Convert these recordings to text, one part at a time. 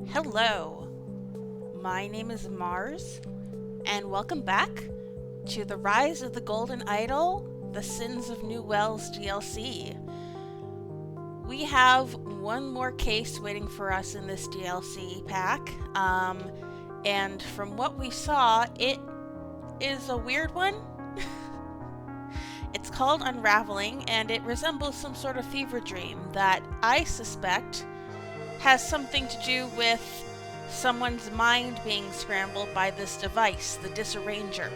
Hello, my name is Mars, and welcome back to the Rise of the Golden Idol, The Sins of New Wells DLC. We have one more case waiting for us in this DLC pack, and from what we saw, it is a weird one. It's called Unraveling, and it resembles some sort of fever dream that I suspect has something to do with someone's mind being scrambled by this device, the Disarranger.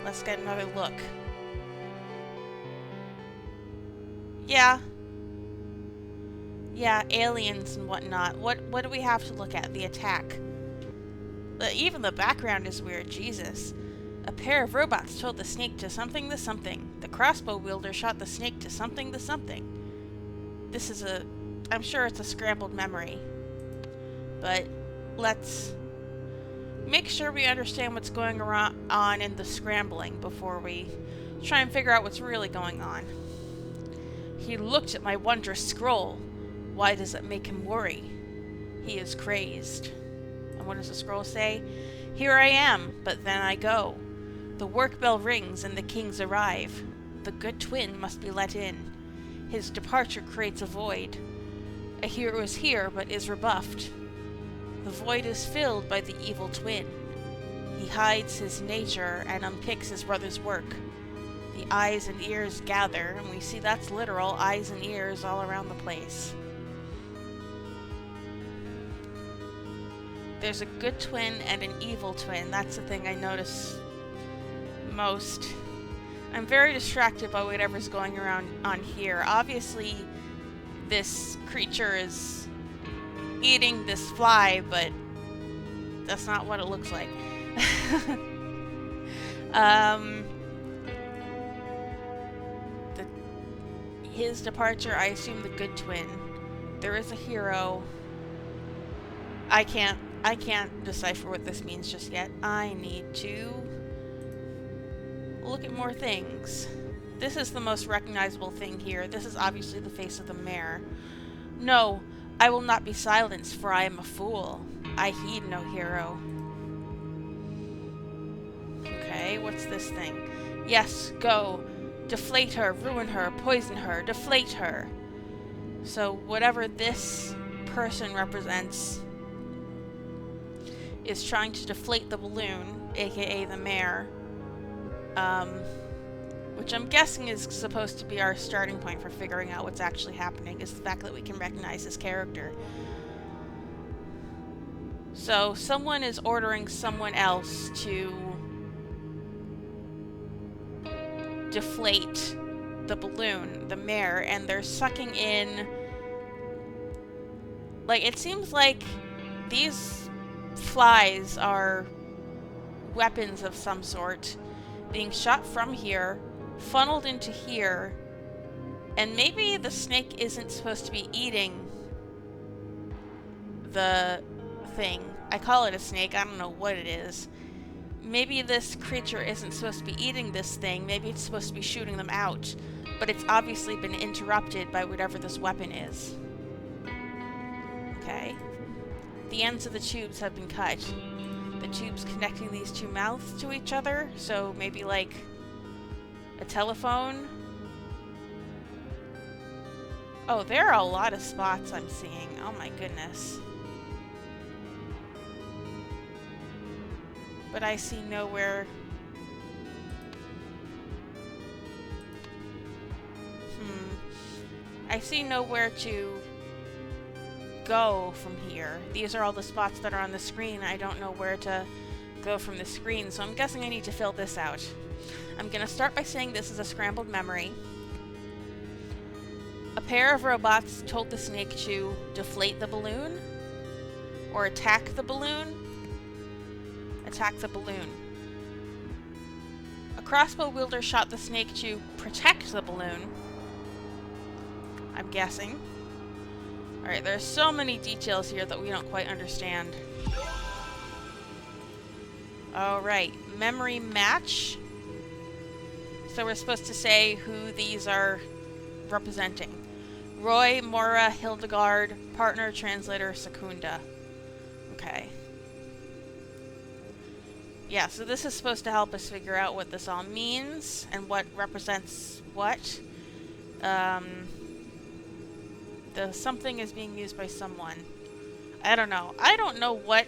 Let's get another look. Yeah, aliens and whatnot. What do we have to look at? The attack. Even the background is weird, Jesus. A pair of robots told the snake to something to something. The crossbow wielder shot the snake to something to something. This is I'm sure it's a scrambled memory. But let's make sure we understand what's going on in the scrambling before we try and figure out what's really going on. He looked at my wondrous scroll. Why does it make him worry? He is crazed. And what does the scroll say? Here I am, but then I go. The work bell rings and the kings arrive. The good twin must be let in. His departure creates a void. A hero is here, but is rebuffed. The void is filled by the evil twin. He hides his nature and unpicks his brother's work. The eyes and ears gather, and we see that's literal, eyes and ears all around the place. There's a good twin and an evil twin. That's the thing I notice most. I'm very distracted by whatever's going around on here. Obviously, this creature is eating this fly, but that's not what it looks like. His departure, I assume the good twin. There is a hero. I can't decipher what this means just yet. I need to look at more things. This is the most recognizable thing here. This is obviously the face of the mayor. No, I will not be silenced, for I am a fool. I heed no hero. Okay, what's this thing? Yes, go. Deflate her, ruin her, poison her, deflate her. So whatever this person represents is trying to deflate the balloon, aka the mayor. Which I'm guessing is supposed to be our starting point for figuring out what's actually happening, is the fact that we can recognize his character. So someone is ordering someone else to deflate the balloon, the mayor, and they're sucking in... Like, it seems like these flies are weapons of some sort, being shot from here, funneled into here, and maybe the snake isn't supposed to be eating the thing. I call it a snake, I don't know what it is. Maybe this creature isn't supposed to be eating this thing, maybe it's supposed to be shooting them out, but it's obviously been interrupted by whatever this weapon is. Okay. The ends of the tubes have been cut. The tubes connecting these two mouths to each other, so maybe like a telephone. Oh, there are a lot of spots I'm seeing. Oh my goodness. But I see nowhere. I see nowhere to go from here. These are all the spots that are on the screen. I don't know where to go from the screen, so I'm guessing I need to fill this out. I'm gonna start by saying this is a scrambled memory. A pair of robots told the snake to deflate the balloon or attack the balloon. Attack the balloon. A crossbow wielder shot the snake to protect the balloon. I'm guessing. Alright, there's so many details here that we don't quite understand. Alright, memory match. So we're supposed to say who these are representing. Roy, Mora, Hildegard, partner, translator, Secunda. Okay. Yeah, so this is supposed to help us figure out what this all means and what represents what. The something is being used by someone. I don't know. I don't know what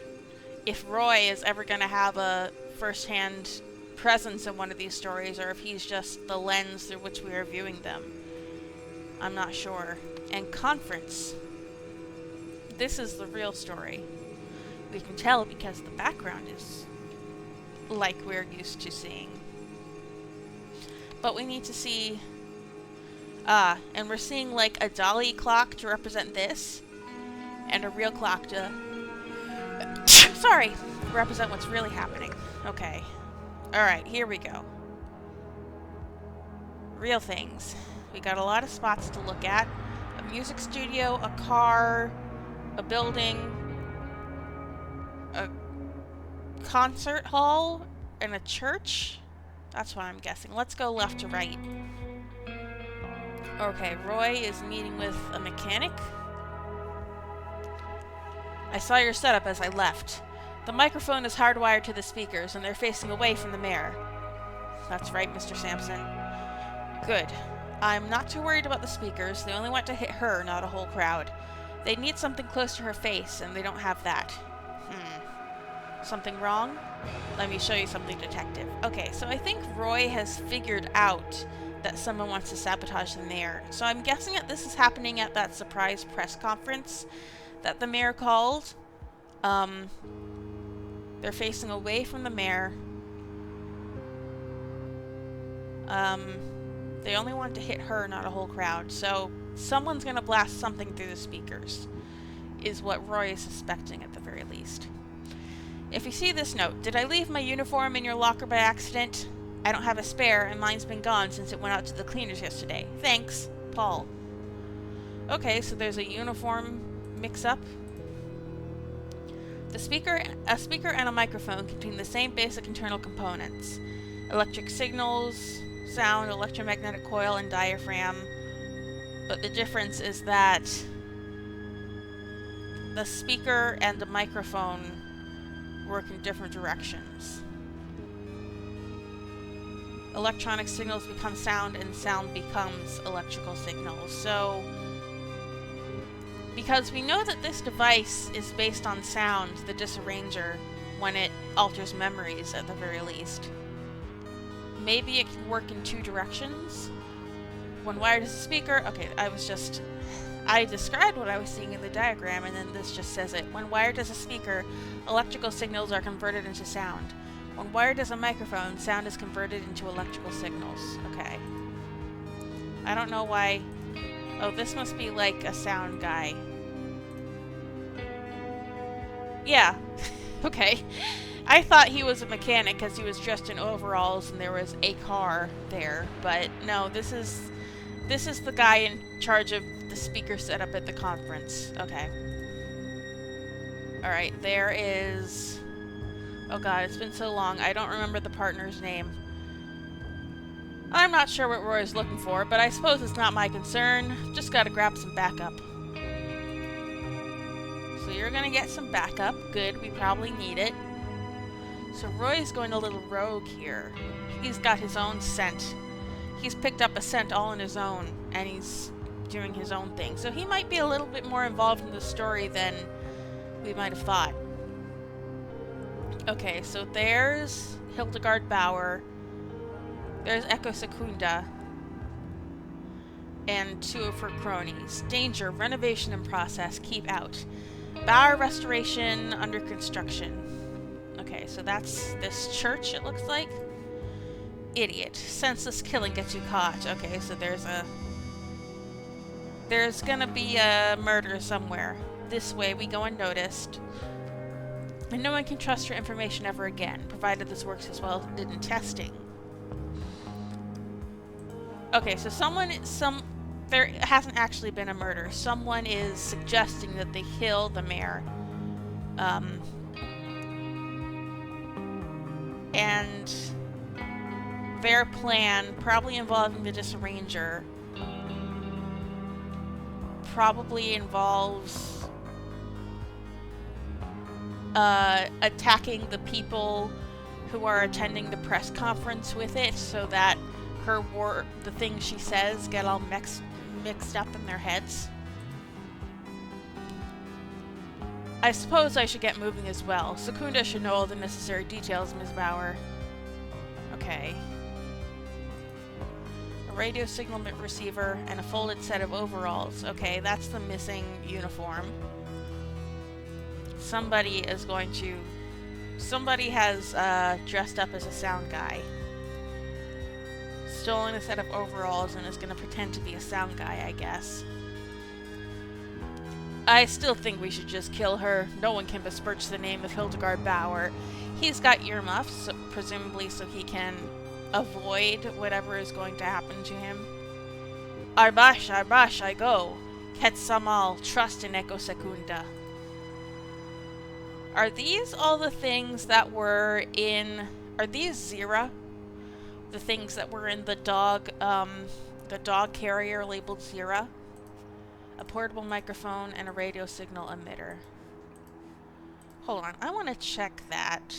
if Roy is ever going to have a first-hand presence in one of these stories, or if he's just the lens through which we are viewing them. I'm not sure. And conference. This is the real story. We can tell because the background is like we're used to seeing. But we need to see... and we're seeing like a dolly clock to represent this, and a real clock to... sorry! Represent what's really happening. Okay. Alright, here we go. Real things. We got a lot of spots to look at. A music studio, a car, a building, a concert hall, and a church? That's what I'm guessing. Let's go left to right. Okay, Roy is meeting with a mechanic. I saw your setup as I left. The microphone is hardwired to the speakers, and they're facing away from the mayor. That's right, Mr. Sampson. Good. I'm not too worried about the speakers. They only want to hit her, not a whole crowd. They need something close to her face, and they don't have that. Something wrong? Let me show you something, Detective. Okay, so I think Roy has figured out that someone wants to sabotage the mayor. So I'm guessing that this is happening at that surprise press conference that the mayor called. They're facing away from the mayor. They only want to hit her, not a whole crowd. So someone's gonna blast something through the speakers, is what Roy is suspecting at the very least. If you see this note, did I leave my uniform in your locker by accident? I don't have a spare, and mine's been gone since it went out to the cleaners yesterday. Thanks, Paul. Okay, so there's a uniform mix-up. A speaker and a microphone contain the same basic internal components. Electric signals, sound, electromagnetic coil, and diaphragm. But the difference is that the speaker and the microphone work in different directions. Electronic signals become sound, and sound becomes electrical signals. So, because we know that this device is based on sound, the disarranger, when it alters memories at the very least. Maybe it can work in two directions. When wired as a speaker, okay, I described what I was seeing in the diagram, and then this just says it. When wired as a speaker, electrical signals are converted into sound. When wired as a microphone, sound is converted into electrical signals. Okay. I don't know why... Oh, this must be like a sound guy. Yeah. Okay. I thought he was a mechanic because he was dressed in overalls and there was a car there, but no, this is the guy in charge of the speaker setup at the conference. Okay. Alright, there is... Oh god, it's been so long, I don't remember the partner's name. I'm not sure what Roy's looking for, but I suppose it's not my concern. Just gotta grab some backup. So you're gonna get some backup. Good, we probably need it. So Roy's going a little rogue here. He's got his own scent. He's picked up a scent all on his own, and he's doing his own thing. So he might be a little bit more involved in the story than we might have thought. Okay, so there's Hildegard Bauer. There's Echo Secunda. And two of her cronies. Danger, renovation in process, keep out. Bauer restoration under construction. Okay, so that's this church, it looks like. Idiot. Senseless killing gets you caught. Okay, so there's gonna be a murder somewhere. This way we go unnoticed. And no one can trust your information ever again, provided this works as well as it did in testing. Okay, so there hasn't actually been a murder. Someone is suggesting that they kill the mayor. And their plan, probably involving the disarranger, probably involves attacking the people who are attending the press conference with it, so that the things she says get all mixed up in their heads. I suppose I should get moving as well. Secunda should know all the necessary details, Ms. Bauer. Okay. A radio signal receiver and a folded set of overalls. Okay, that's the missing uniform. Somebody has dressed up as a sound guy. Stolen a set of overalls and is gonna pretend to be a sound guy, I guess. I still think we should just kill her. No one can besmirch the name of Hildegard Bauer. He's got earmuffs, presumably so he can avoid whatever is going to happen to him. Arbash, I go. Ketsamal, trust in Echo Secunda. Are these all the things that were in... Are these Zira? The things that were in the dog carrier labeled Zira? A portable microphone and a radio signal emitter. Hold on, I want to check that.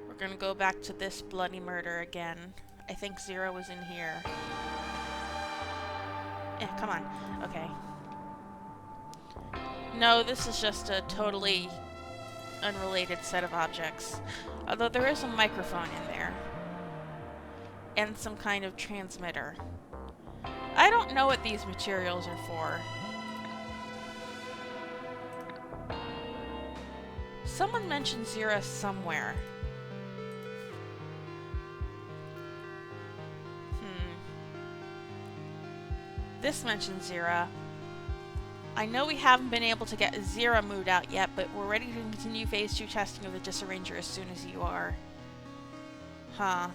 We're gonna go back to this bloody murder again. I think Zira was in here. Come on. Okay. No, this is just a totally unrelated set of objects. Although there is a microphone in there. And some kind of transmitter. I don't know what these materials are for. Someone mentioned Zira somewhere. This mentions Zira. I know we haven't been able to get a Zira mood out yet, but we're ready to continue phase 2 testing of the Disarranger as soon as you are. Huh.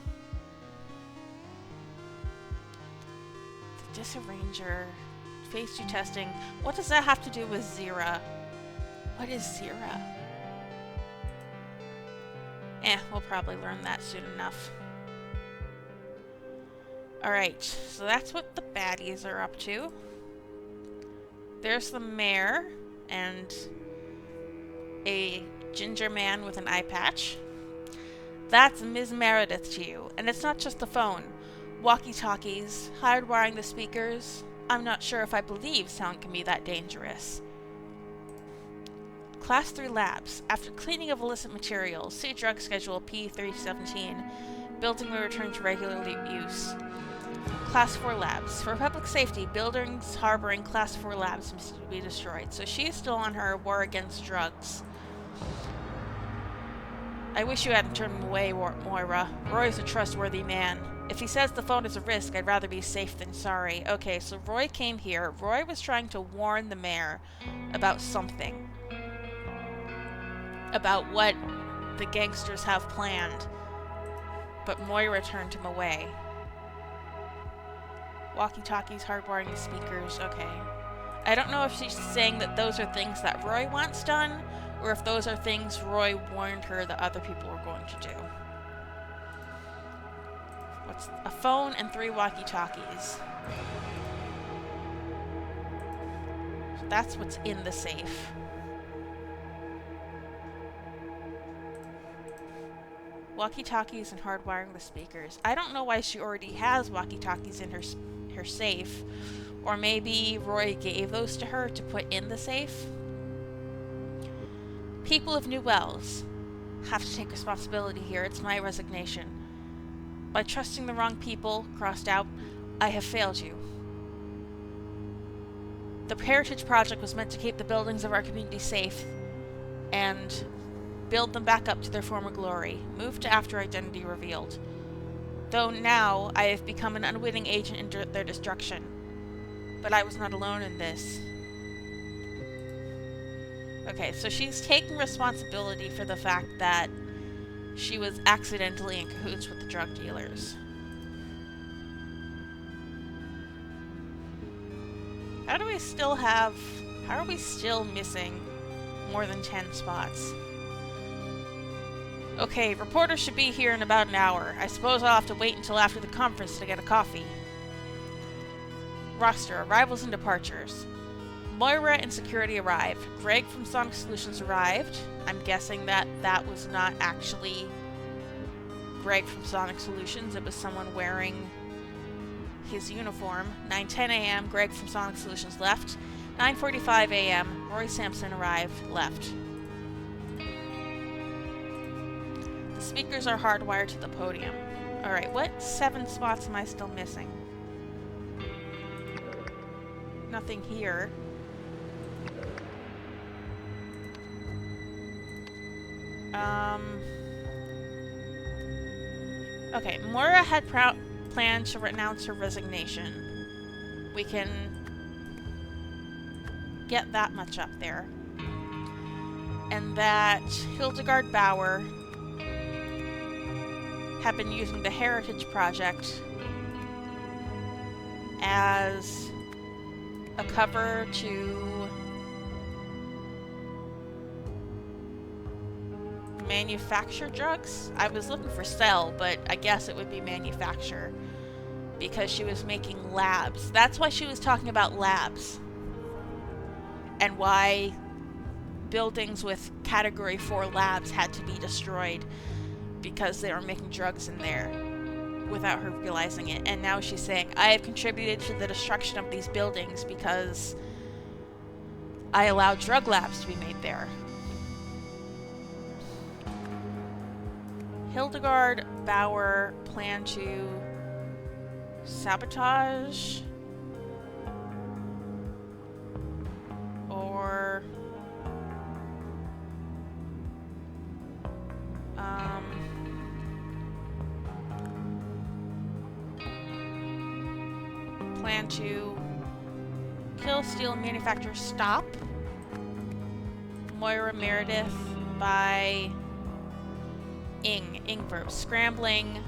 The Disarranger. Phase 2 testing. What does that have to do with Zira? What is Zira? We'll probably learn that soon enough. Alright, so that's what the baddies are up to. There's the mayor and a ginger man with an eye patch. That's Ms. Meredith to you. And it's not just the phone. Walkie-talkies, hardwiring the speakers. I'm not sure if I believe sound can be that dangerous. Class 3 labs. After cleaning of illicit materials, see drug schedule P317. Building will return to regular use. Class 4 labs. For public safety, buildings harboring Class 4 labs must be destroyed. So she's still on her war against drugs. I wish you hadn't turned him away, Moira. Roy's a trustworthy man. If he says the phone is a risk, I'd rather be safe than sorry. Okay, so Roy came here. Roy was trying to warn the mayor about something. About what the gangsters have planned. But Moira turned him away. Walkie-talkies, hardwiring the speakers, okay. I don't know if she's saying that those are things that Roy wants done, or if those are things Roy warned her that other people were going to do. What's a phone and 3 walkie-talkies. So that's what's in the safe. Walkie-talkies and hardwiring the speakers. I don't know why she already has walkie-talkies in her safe. Or maybe Roy gave those to her to put in the safe. People of New Wells have to take responsibility here. It's my resignation. By trusting the wrong people, crossed out, I have failed you. The Heritage Project was meant to keep the buildings of our community safe and build them back up to their former glory, moved to after identity revealed. Though now I have become an unwitting agent in their destruction. But I was not alone in this. Okay, so she's taking responsibility for the fact that she was accidentally in cahoots with the drug dealers. How are we still missing more than 10 spots? Okay, reporters should be here in about an hour. I suppose I'll have to wait until after the conference to get a coffee. Roster, arrivals and departures. Moira and security arrived. Greg from Sonic Solutions arrived. I'm guessing that that was not actually Greg from Sonic Solutions. It was someone wearing his uniform. 9:10 a.m. Greg from Sonic Solutions left. 9:45 a.m. Roy Sampson arrived, left. The speakers are hardwired to the podium. Alright, what 7 spots am I still missing? Nothing here. Okay, Moira had planned to renounce her resignation. We can get that much up there. And that Hildegard Bauer had been using the Heritage Project as a cover to manufacture drugs. I was looking for sell, but I guess it would be manufacture because she was making labs. That's why she was talking about labs and why buildings with Category 4 labs had to be destroyed because they were making drugs in there without her realizing it. And now she's saying, I have contributed to the destruction of these buildings because I allowed drug labs to be made there. Hildegard Bauer planned to sabotage or plan to kill, steal, manufacture, stop Moira Meredith by ing verb, scrambling,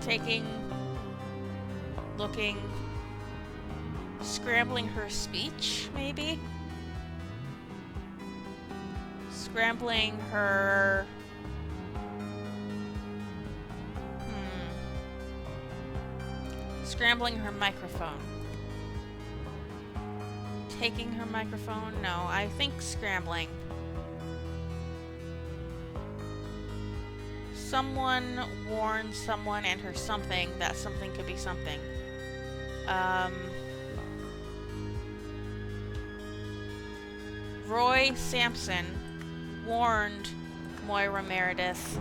taking, looking, scrambling her speech, maybe? Scrambling her... Scrambling her microphone. Taking her microphone? No, I think scrambling. Someone warned someone and her something that something could be something. Roy Sampson warned Moira Meredith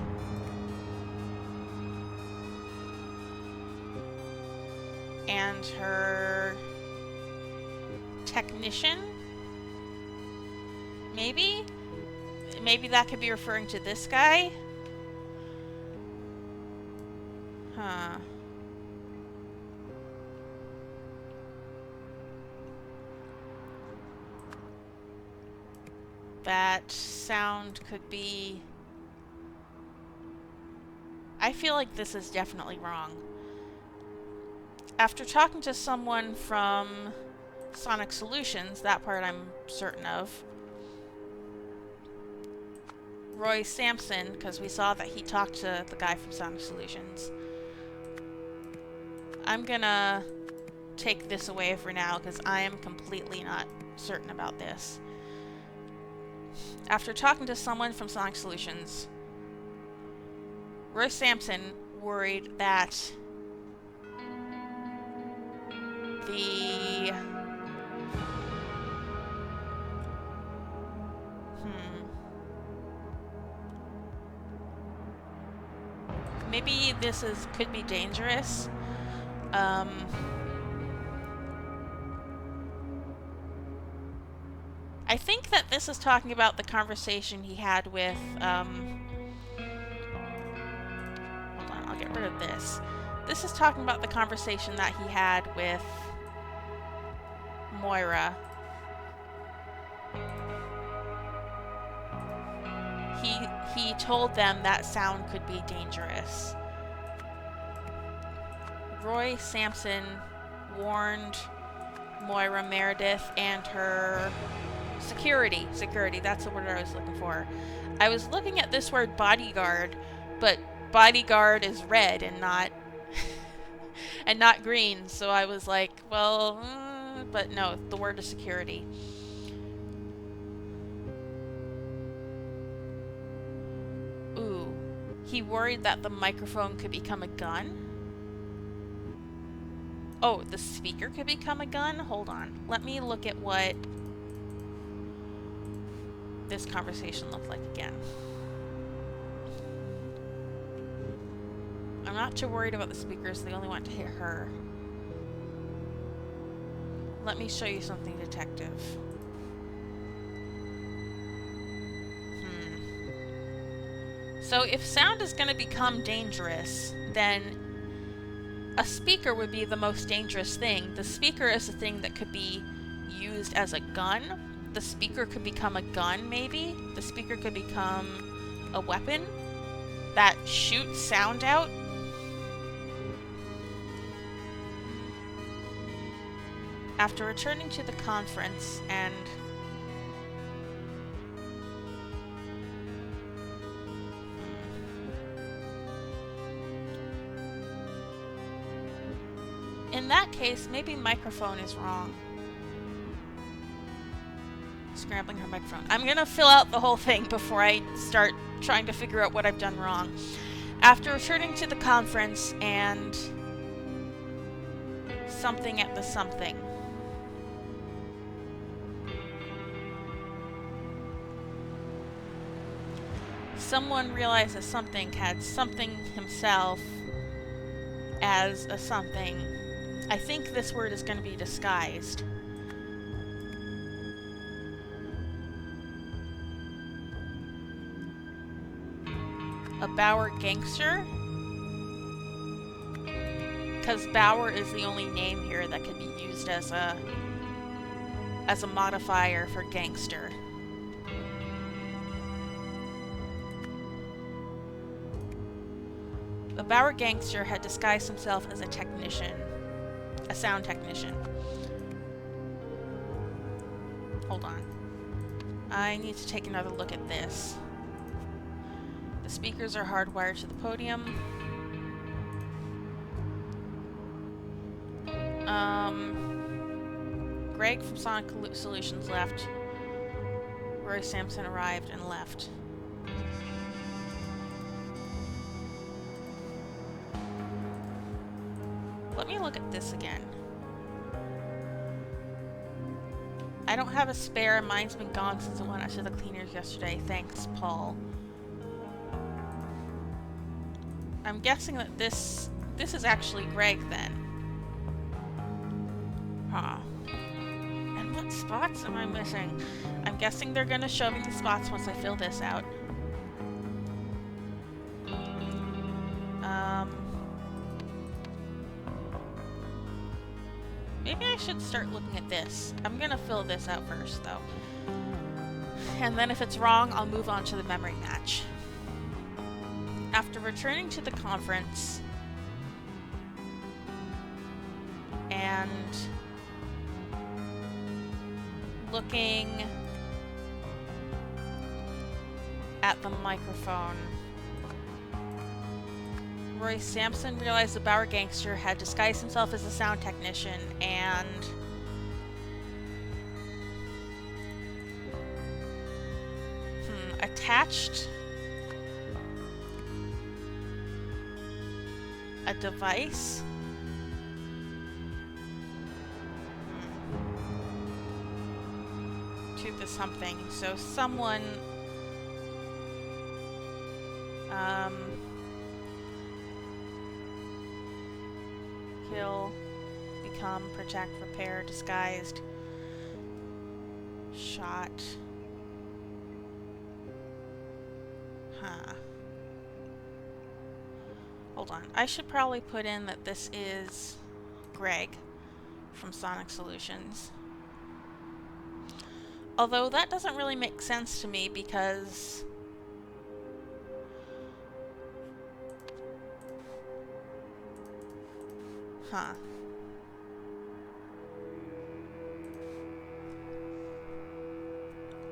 and her technician? Maybe? Maybe that could be referring to this guy? Huh. That sound could be... I feel like this is definitely wrong. After talking to someone from Sonic Solutions, that part I'm certain of, Roy Sampson, because we saw that he talked to the guy from Sonic Solutions. I'm gonna take this away for now, because I am completely not certain about this. After talking to someone from Sonic Solutions, Roy Sampson worried that the... Maybe this could be dangerous. I think that this is talking about the conversation he had with, hold on, I'll get rid of this. This is talking about the conversation that he had with Moira. He told them that sound could be dangerous. Roy Sampson warned Moira Meredith and her security. Security, that's the word I was looking for. I was looking at this word bodyguard, but bodyguard is red and not and not green. So I was like, well, but no, the word is security. Ooh, he worried that the microphone could become a gun. Oh, the speaker could become a gun? Hold on. Let me look at what this conversation looked like again. I'm not too worried about the speakers. They only want to hit her. Let me show you something, detective. So if sound is going to become dangerous, then a speaker would be the most dangerous thing. The speaker is a thing that could be used as a gun. The speaker could become a gun, maybe. The speaker could become a weapon that shoots sound out. After returning to the conference and in that case, maybe microphone is wrong. Scrambling her microphone. I'm gonna fill out the whole thing before I start trying to figure out what I've done wrong. After returning to the conference and something at the something. Someone realized that something had something himself as a something. I think this word is going to be disguised. A Bauer gangster? Because Bauer is the only name here that could be used as a modifier for gangster. A Bauer gangster had disguised himself as a technician. A sound technician. Hold on. I need to take another look at this. The speakers are hardwired to the podium. Greg from Sonic Solutions left. Roy Sampson arrived and left. Let me look at this again. I don't have a spare. Mine's been gone since I went out to the cleaners yesterday. Thanks, Paul. I'm guessing that this is actually Greg then. Huh. And what spots am I missing? I'm guessing they're gonna show me the spots once I fill this out. Maybe I should start looking at this. I'm gonna fill this out first, though. And then if it's wrong, I'll move on to the memory match. After returning to the conference and looking at the microphone, Roy Sampson realized the Bauer gangster had disguised himself as a sound technician and attached a device to the something. So someone kill, become, protect, repair, disguised, shot. Huh. Hold on. I should probably put in that this is Greg from Sonic Solutions. Although that doesn't really make sense to me because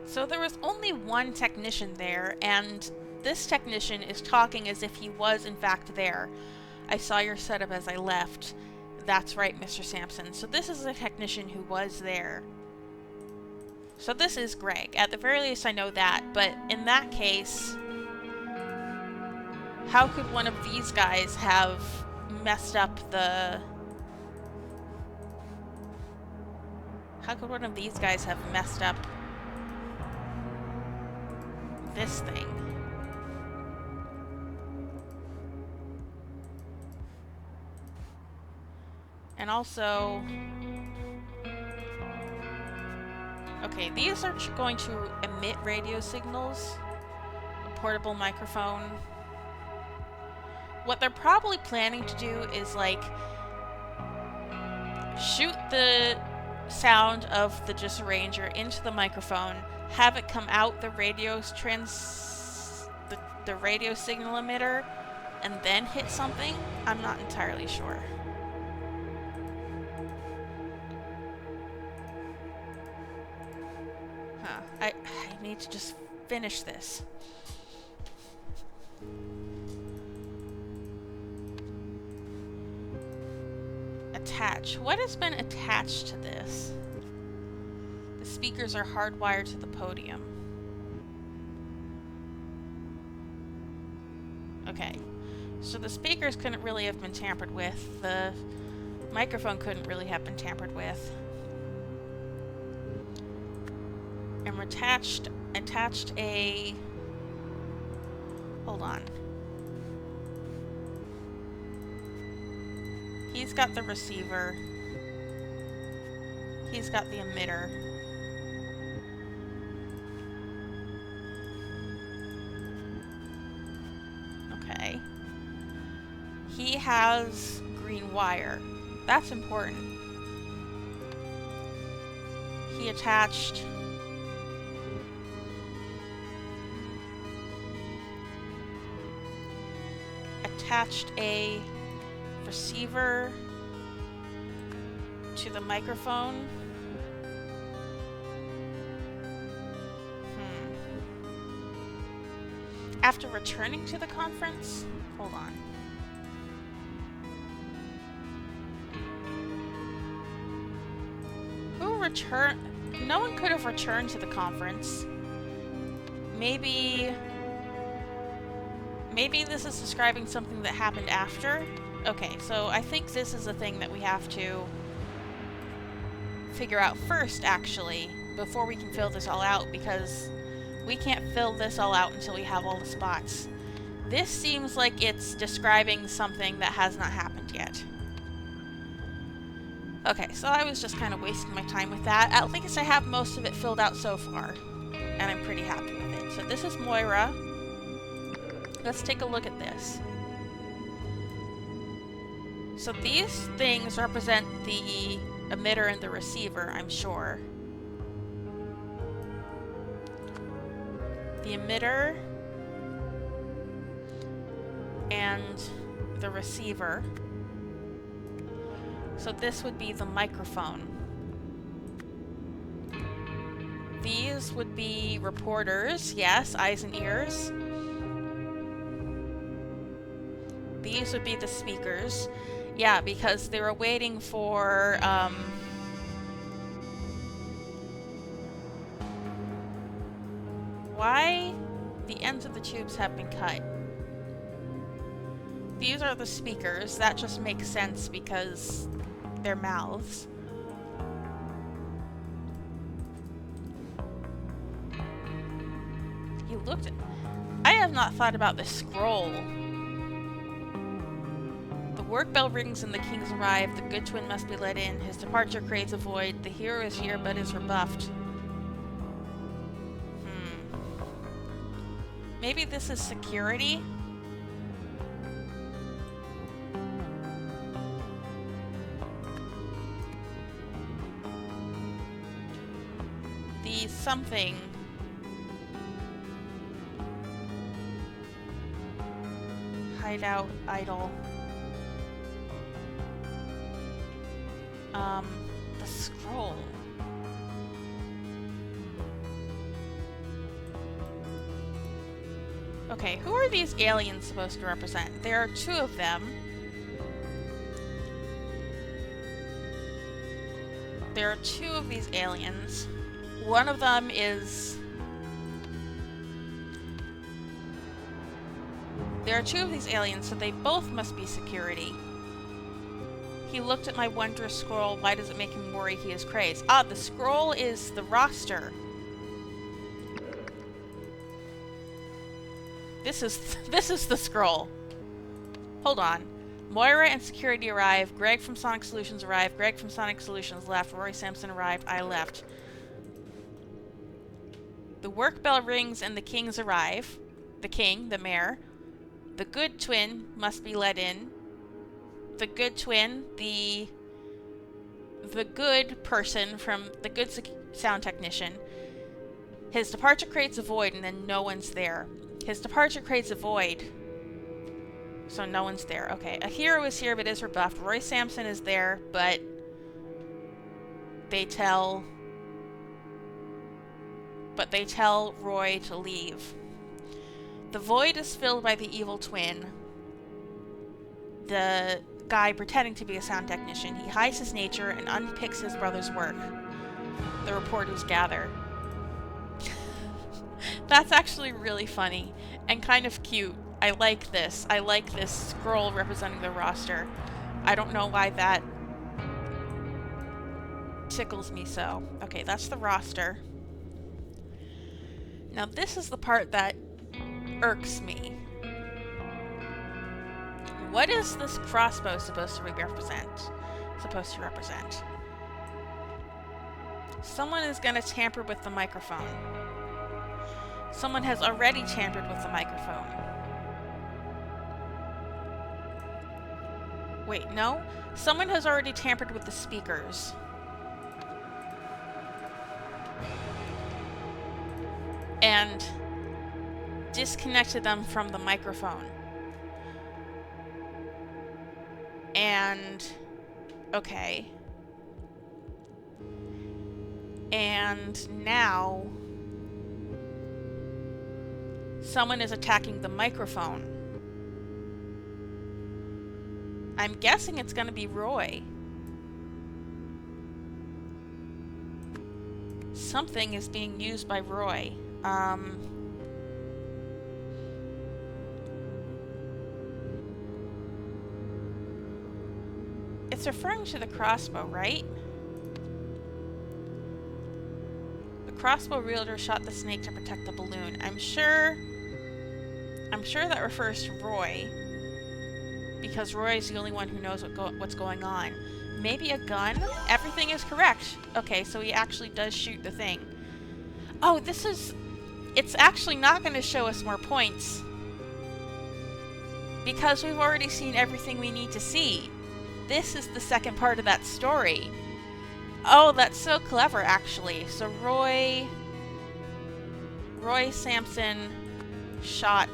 so there was only one technician there, and this technician is talking as if he was in fact there. I saw your setup as I left. That's right, Mr. Sampson. So this is a technician who was there. So this is Greg. At the very least I know that, but in that case, how could one of these guys have messed up the... How could one of these guys have messed up this thing? And also... Okay, these are going to emit radio signals. A portable microphone. What they're probably planning to do is, like, shoot the sound of the disarranger into the microphone, have it come out the radio the radio signal emitter, and then hit something? I'm not entirely sure. Huh. I need to just finish this. Attach. What has been attached to this? The speakers are hardwired to the podium. Okay. So the speakers couldn't really have been tampered with. The microphone couldn't really have been tampered with. And we're attached a... Hold on. He's got the receiver. He's got the emitter. Okay. He has green wire. That's important. He attached a receiver to the microphone. After returning to the conference? Hold on. No one could have returned to the conference. Maybe this is describing something that happened after. Okay, so I think this is a thing that we have to figure out first, actually, before we can fill this all out, because we can't fill this all out until we have all the spots. This seems like it's describing something that has not happened yet. Okay, so I was just kind of wasting my time with that. At least I have most of it filled out so far, and I'm pretty happy with it. So this is Moira. Let's take a look at this. So these things represent the emitter and the receiver, I'm sure. The emitter and the receiver. So this would be the microphone. These would be reporters, yes, eyes and ears. These would be the speakers. Yeah, because they were waiting for, why the ends of the tubes have been cut. These are the speakers. That just makes sense because they're mouths. He looked at... I have not thought about this scroll. The work bell rings and the king's arrived. The good twin must be let in. His departure creates a void. The hero is here but is rebuffed. Maybe this is security? The something. Hideout, idol. The scroll. Okay, who are these aliens supposed to represent? There are two of them. There are two of these aliens. One of them is... There are two of these aliens, so they both must be security. He looked at my wondrous scroll. Why does it make him worry he is crazed? Ah, the scroll is the roster. This is the scroll. Hold on. Moira and security arrived. Greg from Sonic Solutions arrived. Greg from Sonic Solutions left. Roy Sampson arrived. I left. The work bell rings and the kings arrive. The king, the mayor. The good twin must be let in. The good twin, the good person from the good sound technician. His departure creates a void and then no one's there. His departure creates a void. So no one's there. Okay, a hero is here but is rebuffed. Roy Sampson is there, but they tell Roy to leave. The void is filled by the evil twin. The guy pretending to be a sound technician. He hides his nature and unpicks his brother's work. The reporters gather. That's actually really funny and kind of cute. I like this. I like this scroll representing the roster. I don't know why that tickles me so. Okay, that's the roster. Now this is the part that irks me. What is this crossbow supposed to represent? Someone is gonna tamper with the microphone. Someone has already tampered with the microphone. Wait, no? Someone has already tampered with the speakers. And disconnected them from the microphone. And... okay. And now... someone is attacking the microphone. I'm guessing it's gonna be Roy. Something is being used by Roy. It's referring to the crossbow, right? The crossbow wielder shot the snake to protect the balloon. I'm sure that refers to Roy, because Roy is the only one who knows what's going on. Maybe a gun? Everything is correct. Okay, so he actually does shoot the thing. Oh, it's actually not going to show us more points, because we've already seen everything we need to see. This is the second part of that story. Oh, that's so clever, actually. So Roy Sampson shot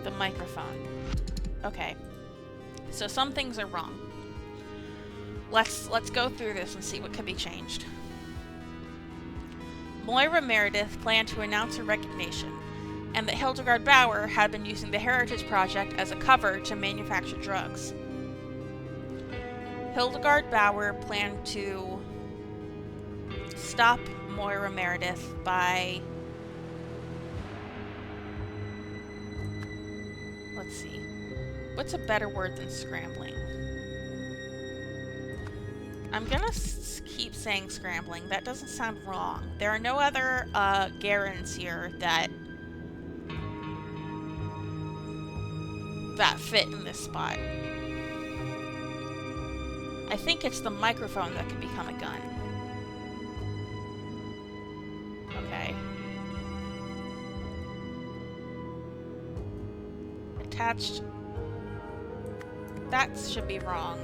the microphone. Okay. So some things are wrong. Let's go through this and see what could be changed. Mayor Meredith planned to announce her resignation, and that Hildegard Bauer had been using the Heritage Project as a cover to manufacture drugs. Hildegard Bauer planned to stop Moira Meredith by... let's see. What's a better word than scrambling? I'm gonna keep saying scrambling. That doesn't sound wrong. There are no other Garens here that fit in this spot. I think it's the microphone that could become a gun. Okay. Attached. That should be wrong.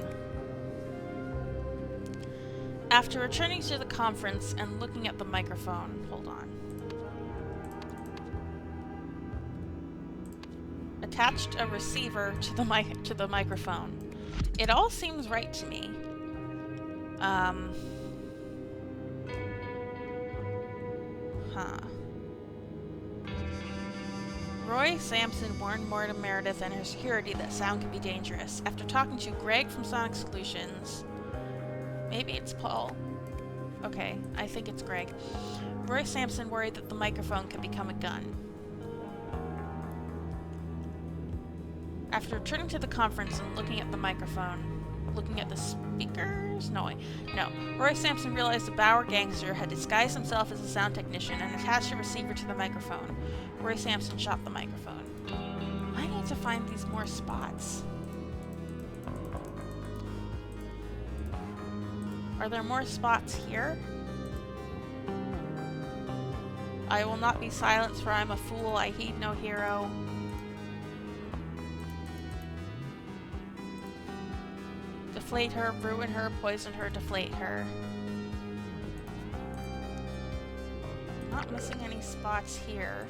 After returning to the conference and looking at the microphone, hold on. Attached a receiver to the microphone. It all seems right to me. Roy Sampson warned Mayor Meredith and her security that sound can be dangerous. After talking to Greg from Sonic Solutions... Maybe it's Paul. Okay, I think it's Greg. Roy Sampson worried that the microphone could become a gun. After returning to the conference and looking at the microphone, looking at the speakers? No. Roy Sampson realized the Bauer gangster had disguised himself as a sound technician and attached a receiver to the microphone. Roy Sampson shot the microphone. I need to find these more spots. Are there more spots here? I will not be silenced, for I am a fool. I heed no hero. Deflate her, ruin her, poison her, deflate her. Not missing any spots here.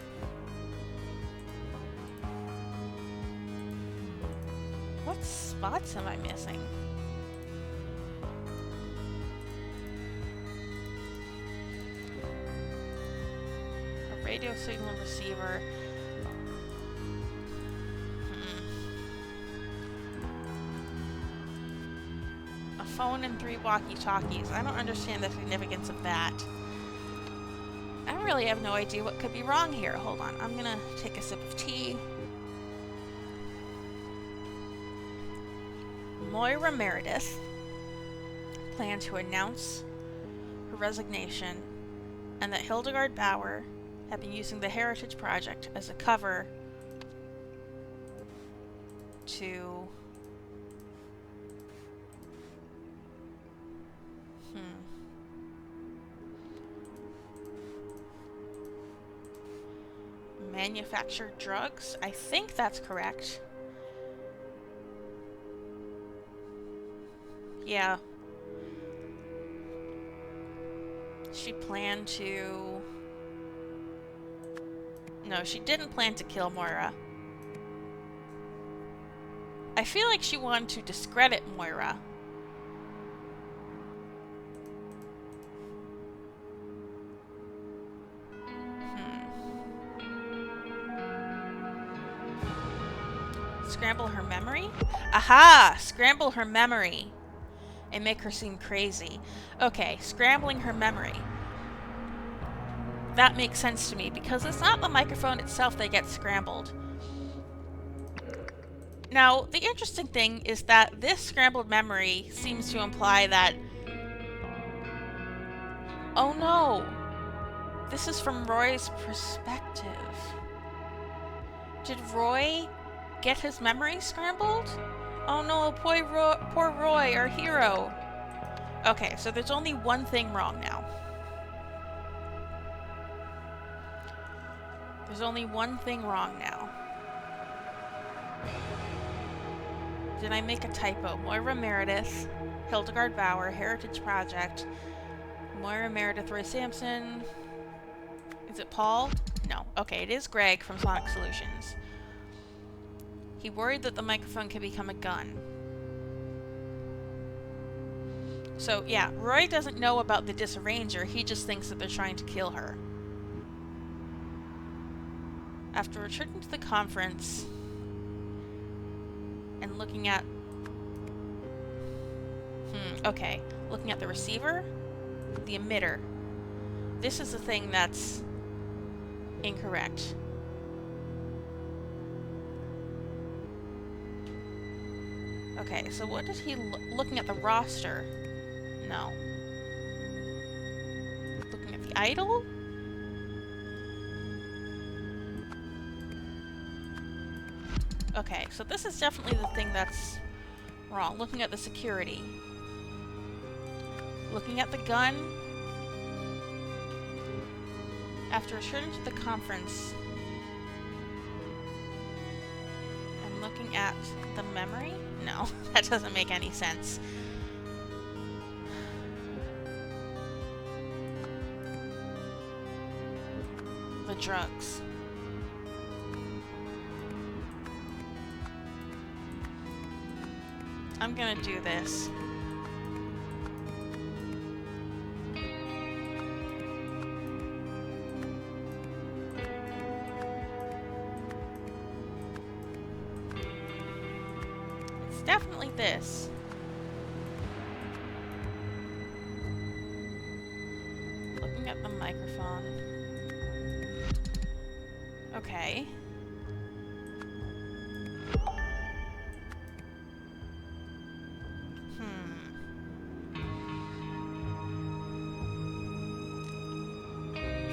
What spots am I missing? A radio signal receiver. A phone and 3 walkie-talkies. I don't understand the significance of that. I really have no idea what could be wrong here. Hold on, I'm gonna take a sip of tea. Moira Meredith planned to announce her resignation and that Hildegard Bauer had been using the Heritage Project as a cover to manufacture drugs. I think that's correct. Yeah. She planned to... No, she didn't plan to kill Moira. I feel like she wanted to discredit Moira. Scramble her memory? Aha! Scramble her memory. And make her seem crazy. Okay, scrambling her memory. That makes sense to me, because it's not the microphone itself that gets scrambled. Now, the interesting thing is that this scrambled memory seems to imply that... Oh no! This is from Roy's perspective. Did Roy get his memory scrambled? Oh no, poor Roy, our hero. Okay, so there's only one thing wrong now. There's only one thing wrong now. Did I make a typo? Moira Meredith, Hildegard Bauer, Heritage Project, Moira Meredith, Roy Sampson. Is it Paul? No. Okay, it is Greg from Sonic Solutions. He worried that the microphone could become a gun. So, yeah, Roy doesn't know about the disarranger, he just thinks that they're trying to kill her. After returning to the conference and looking at... okay. Looking at the receiver, the emitter. This is the thing that's incorrect. Okay, so what did he looking at the roster? No. Looking at the idol? Okay, so this is definitely the thing that's wrong. Looking at the security. Looking at the gun. After returning to the conference. And looking at the memory? No, that doesn't make any sense. The drugs. I'm gonna do this. this. Looking at the microphone. Okay.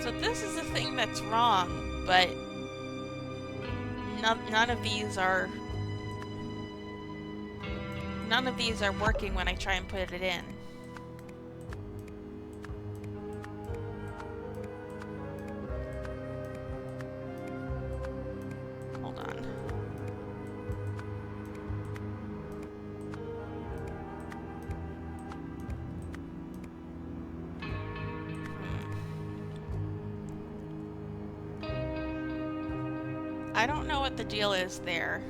So this is the thing that's wrong, but none of these are working when I try and put it in. Hold on. I don't know what the deal is there.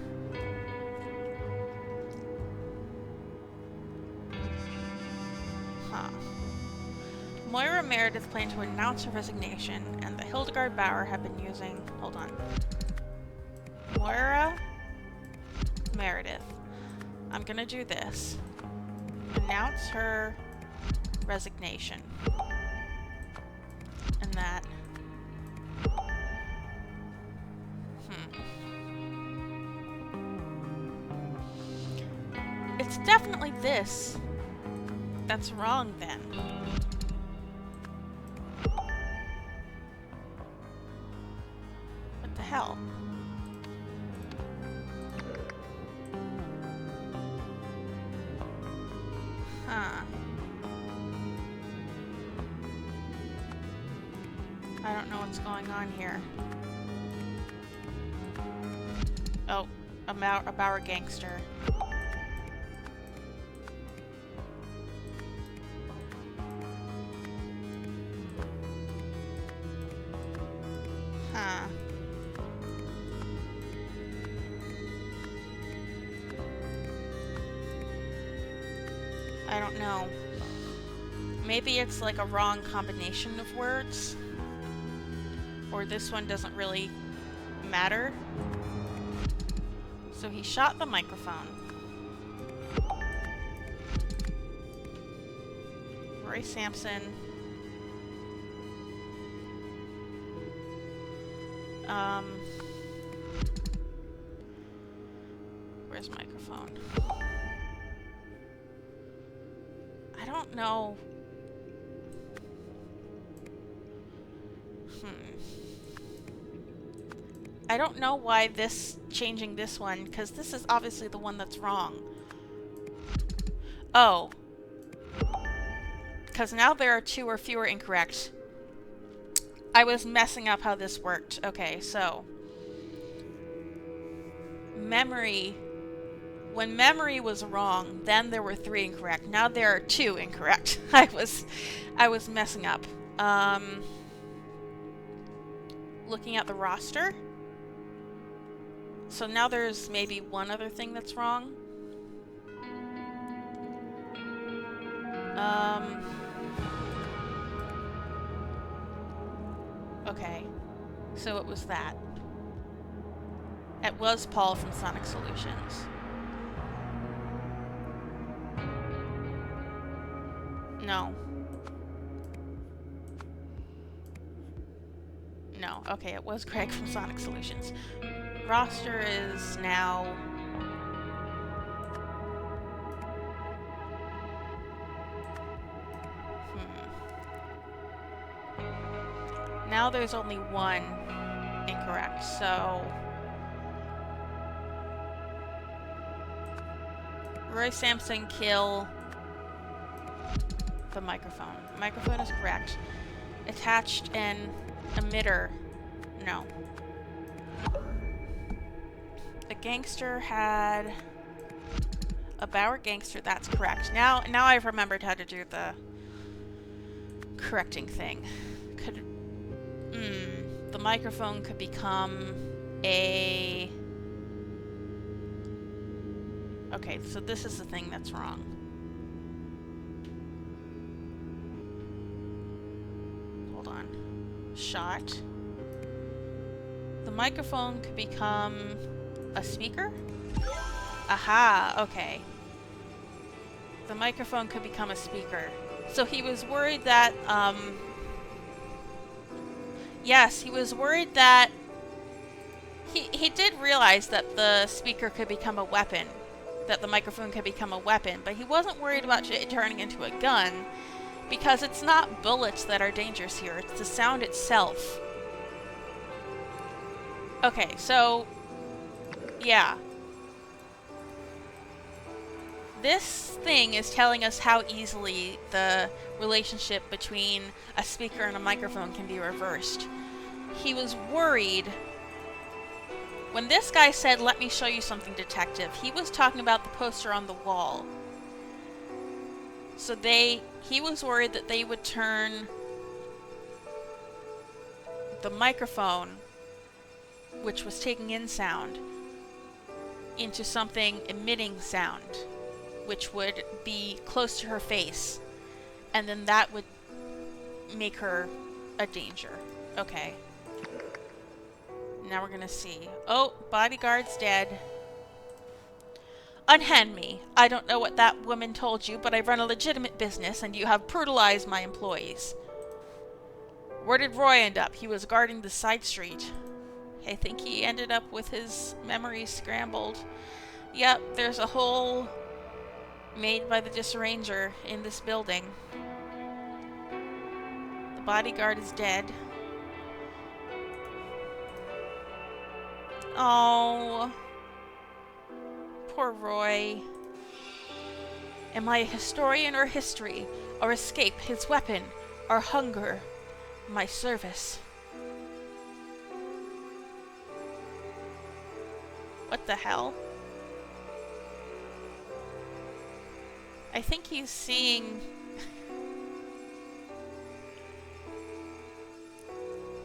Huh. Mayor Meredith planned to announce her resignation, and the Hildegard Bauer have been using... Hold on. Mayor Meredith. I'm gonna do this. Announce her resignation. And that... It's definitely this that's wrong, then. What the hell? Huh. I don't know what's going on here. Oh, a Bauer gangster. Huh. I don't know. Maybe it's like a wrong combination of words. Or this one doesn't really matter. So he shot the microphone. Roy Sampson. Where's microphone? I don't know. I don't know why changing this one, because this is obviously the one that's wrong. Oh. Because now there are 2 or fewer incorrect. I was messing up how this worked. Okay, so. Memory. When memory was wrong, then there were 3 incorrect. Now there are 2 incorrect. I was messing up. Looking at the roster. So now there's maybe 1 other thing that's wrong. Okay. So it was that. It was Paul from Sonic Solutions. No. No. Okay, it was Craig from Sonic Solutions. Roster is now... Now there's only 1 incorrect, so... Roy Sampson kill the microphone. Microphone is correct. Attached an emitter. No. The gangster had a Bauer gangster. That's correct. Now I've remembered how to do the correcting thing. The microphone could become a... Okay, so this is the thing that's wrong. Hold on. Shot. The microphone could become a speaker? Aha, okay. the microphone could become a speaker. So he was worried that, yes, he was worried that he did realize that the speaker could become a weapon, that the microphone could become a weapon, but he wasn't worried about it turning into a gun, because it's not bullets that are dangerous here, it's the sound itself. Okay, so, yeah. This thing is telling us how easily the relationship between a speaker and a microphone can be reversed. He was worried. When this guy said, "Let me show you something, detective," he was talking about the poster on the wall. So he was worried that they would turn the microphone, which was taking in sound, into something emitting sound, which would be close to her face, and then that would make her a danger. Okay. Now we're gonna see. Oh, bodyguard's dead. Unhand me. I don't know what that woman told you, but I run a legitimate business, and you have brutalized my employees. Where did Roy end up? He was guarding the side street. I think he ended up with his memories scrambled. Yep, there's a hole made by the disarranger in this building. The bodyguard is dead. Oh, poor Roy. Am I a historian or history? Or escape, his weapon? Or hunger, my service? What the hell? I think he's seeing...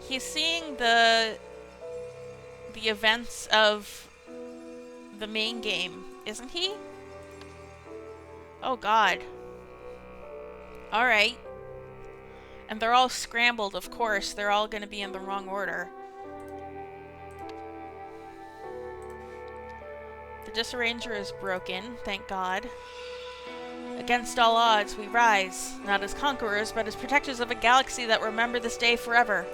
he's seeing the events of the main game, isn't he? Oh god. Alright. And they're all scrambled, of course. They're all gonna be in the wrong order. The disarranger is broken, thank god. Against all odds, we rise, not as conquerors, but as protectors of a galaxy that remember this day forever.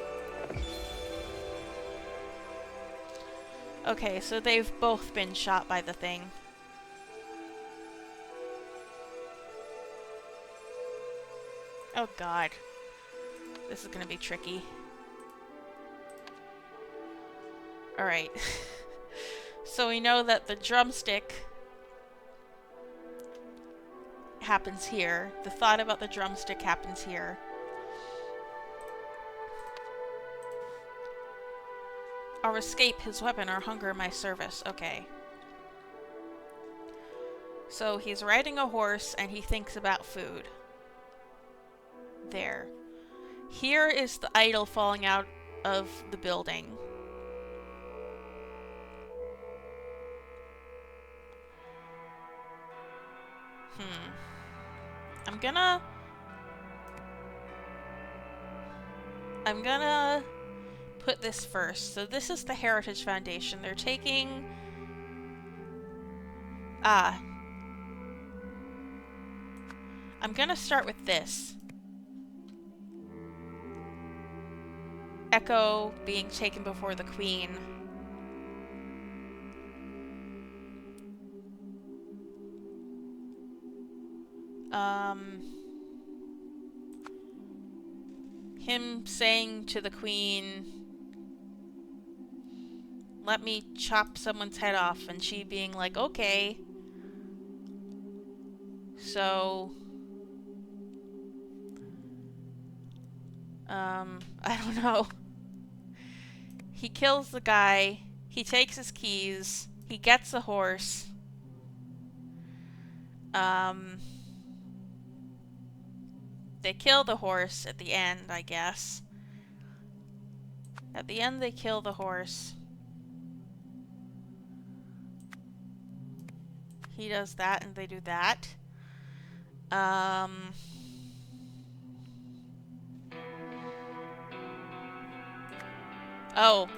Okay, so they've both been shot by the thing. Oh god. This is gonna be tricky. Alright. So we know that the drumstick happens here. The thought about the drumstick happens here. Or escape, his weapon, or hunger, my service. Okay. So he's riding a horse and he thinks about food. There. Here is the idol falling out of the building. I'm gonna put this first. So this is the Heritage Foundation. They're taking... I'm gonna start with this. Echo being taken before the Queen. Him saying to the Queen, "Let me chop someone's head off," and she being like, "Okay." So, I don't know. He kills the guy, he takes his keys, he gets a horse. They kill the horse at the end, I guess. At the end they kill the horse. He does that and they do that. Oh.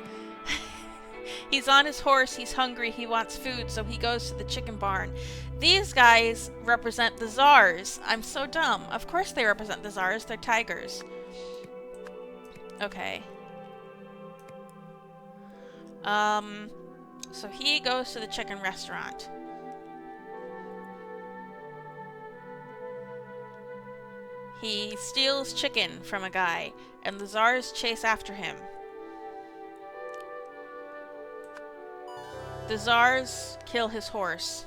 He's on his horse, he's hungry, he wants food, so he goes to the chicken barn. These guys represent the czars. I'm so dumb. Of course they represent the czars, they're tigers. Okay. So he goes to the chicken restaurant. He steals chicken from a guy, and the czars chase after him. The czars kill his horse.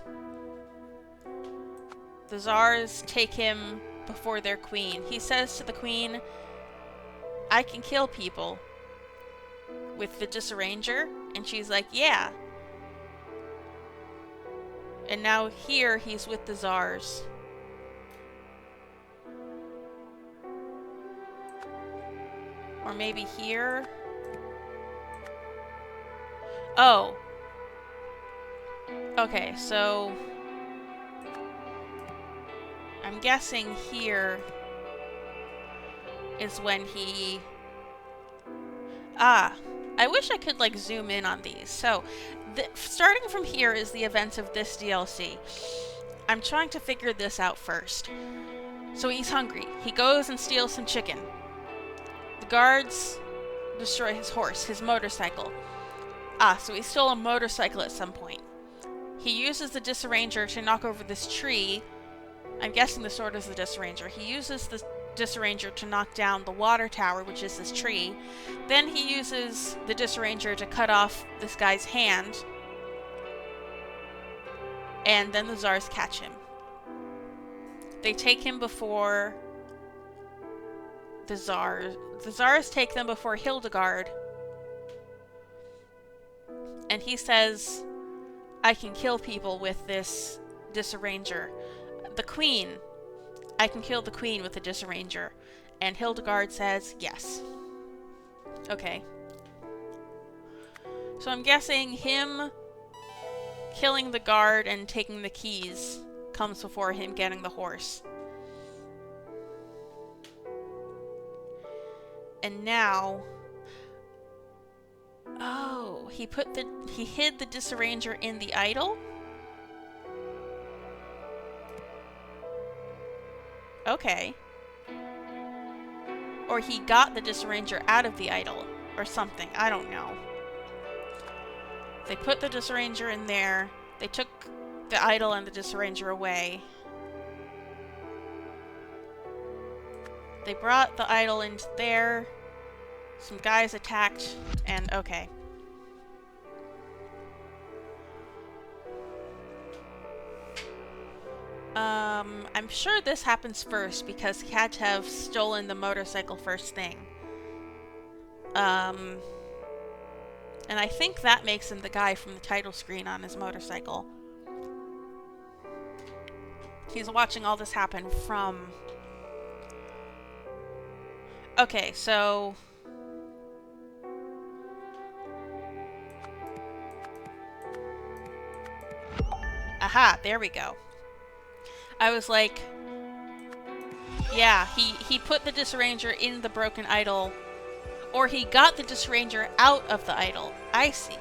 The czars take him before their queen. He says to the queen, I can kill people with the disarranger, and she's like, yeah. And now here he's with the czars. Or maybe here. Oh. Okay, so I'm guessing here is when he... Ah, I wish I could like zoom in on these. So, starting from here is the events of this DLC. I'm trying to figure this out first. So he's hungry. He goes and steals some chicken. The guards destroy his horse, his motorcycle. Ah, so he stole a motorcycle at some point. He uses the disarranger to knock over this tree. I'm guessing the sword is the disarranger. He uses the disarranger to knock down the water tower, which is this tree. Then he uses the disarranger to cut off this guy's hand. And then the czars catch him. They take him before the czars. The czars take them before Hildegard. And he says, I can kill people with this disarranger. The queen, I can kill the queen with the disarranger. And Hildegard says, yes. Okay. So I'm guessing him killing the guard and taking the keys comes before him getting the horse. And now... Oh, he hid the disarranger in the idol? Okay. Or he got the disarranger out of the idol, or something. I don't know. They put the disarranger in there. They took the idol and the disarranger away. They brought the idol into there. Some guys attacked, and okay. I'm sure this happens first because he had to have stolen the motorcycle first thing. And I think that makes him the guy from the title screen on his motorcycle. He's watching all this happen from... Okay, so... Aha, there we go. I was like... Yeah, he put the disarranger in the broken idol. Or he got the disarranger out of the idol. I see.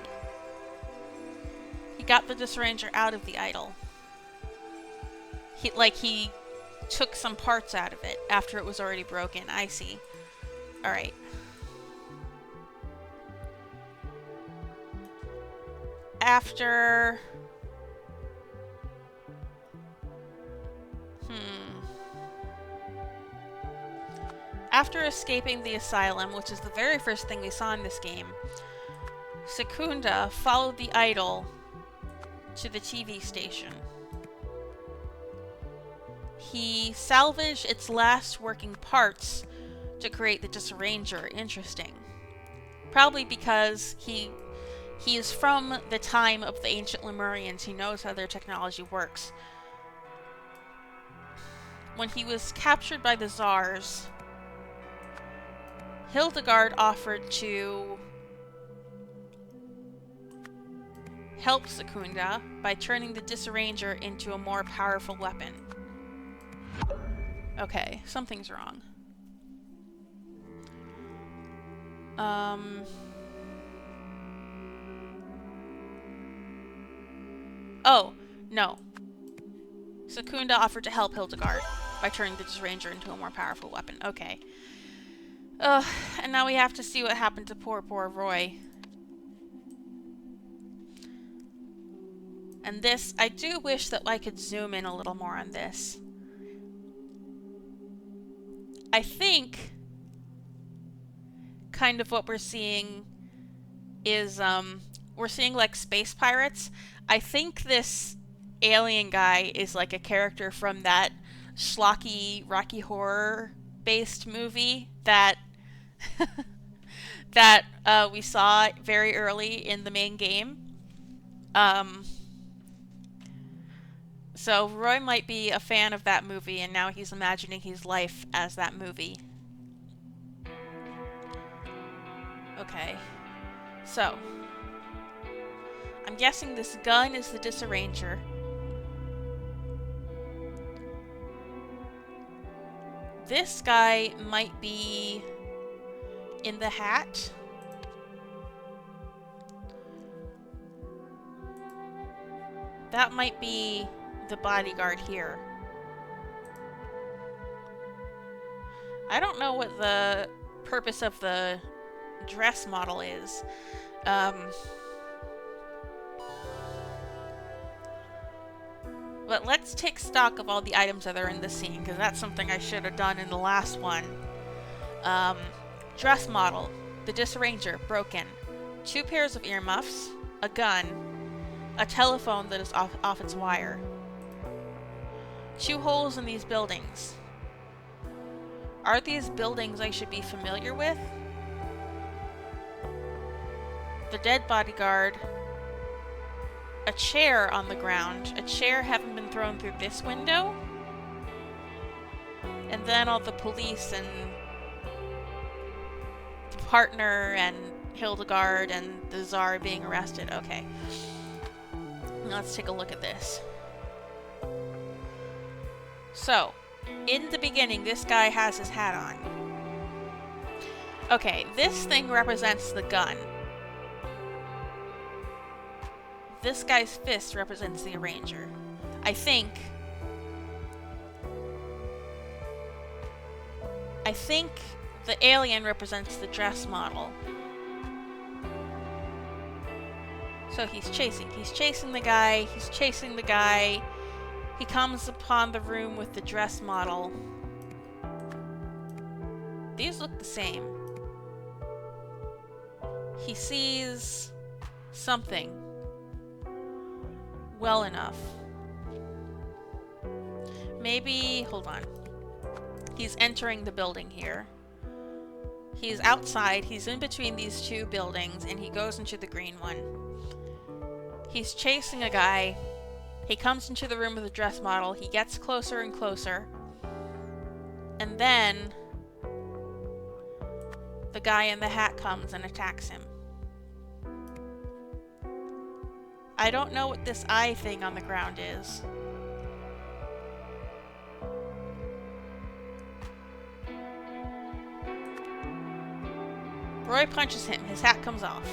He got the disarranger out of the idol. He took some parts out of it after it was already broken. I see. Alright. After... After escaping the asylum, which is the very first thing we saw in this game, Secunda followed the idol to the TV station. He salvaged its last working parts to create the disarranger. Interesting. Probably because he is from the time of the ancient Lemurians. He knows how their technology works. When he was captured by the czars, Hildegard offered to help Secunda by turning the disarranger into a more powerful weapon. Okay, something's wrong. Oh, no. Secunda offered to help Hildegard by turning the Disranger into a more powerful weapon. Okay. And now we have to see what happened to poor Roy. And this, I do wish that I could zoom in a little more on this. I think kind of what we're seeing is, we're seeing like space pirates. I think this alien guy is like a character from that schlocky Rocky Horror based movie that that we saw very early in the main game. So Roy might be a fan of that movie, and now he's imagining his life as that movie. Okay. So, I'm guessing this gun is the Disarranger. This guy might be in the hat. That might be the bodyguard here. I don't know what the purpose of the dress model is. But let's take stock of all the items that are in the scene, because that's something I should have done in the last one. Dress model. The Disarranger, broken. 2 pairs of earmuffs. A gun. A telephone that is off its wire. 2 holes in these buildings. Are these buildings I should be familiar with? The dead bodyguard. A chair on the ground. A chair having been thrown through this window. And then all the police and the partner and Hildegard and the Tsar being arrested. Okay. Let's take a look at this. So, in the beginning, this guy has his hat on. Okay, this thing represents the gun. This guy's fist represents the Arranger. I think the alien represents the dress model. So he's chasing the guy, He comes upon the room with the dress model. These look the same. He sees something well enough. Maybe, hold on. He's entering the building here. He's outside, he's in between these 2 buildings, and he goes into the green one. He's chasing a guy. He comes into the room with the dress model. He gets closer and closer. And then the guy in the hat comes and attacks him. I don't know what this eye thing on the ground is. Roy punches him. His hat comes off.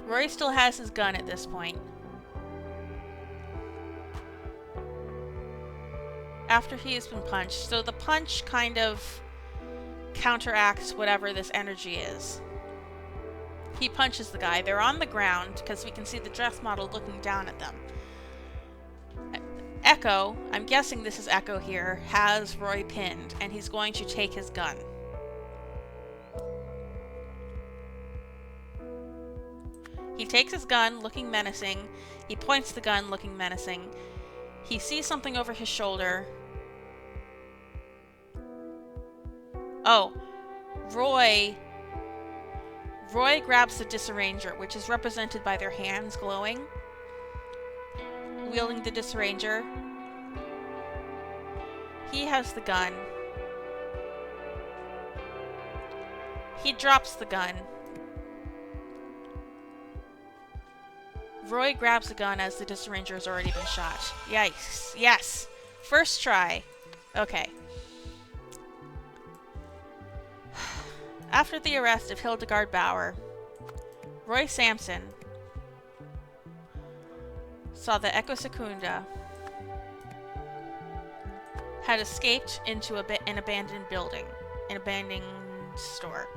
Roy still has his gun at this point. After he has been punched. So the punch kind of counteracts whatever this energy is. He punches the guy. They're on the ground because we can see the dress model looking down at them. Echo, I'm guessing this is Echo here, has Roy pinned, and he's going to take his gun. He takes his gun, looking menacing. He points the gun, looking menacing. He sees something over his shoulder. Oh, Roy grabs the Disarranger, which is represented by their hands glowing, wielding the Disarranger. He has the gun. He drops the gun. Roy grabs the gun as the Disarranger has already been shot. Yikes. Yes! First try. Okay. After the arrest of Hildegard Bauer, Roy Sampson saw that Echo Secunda had escaped into an abandoned building, an abandoned store.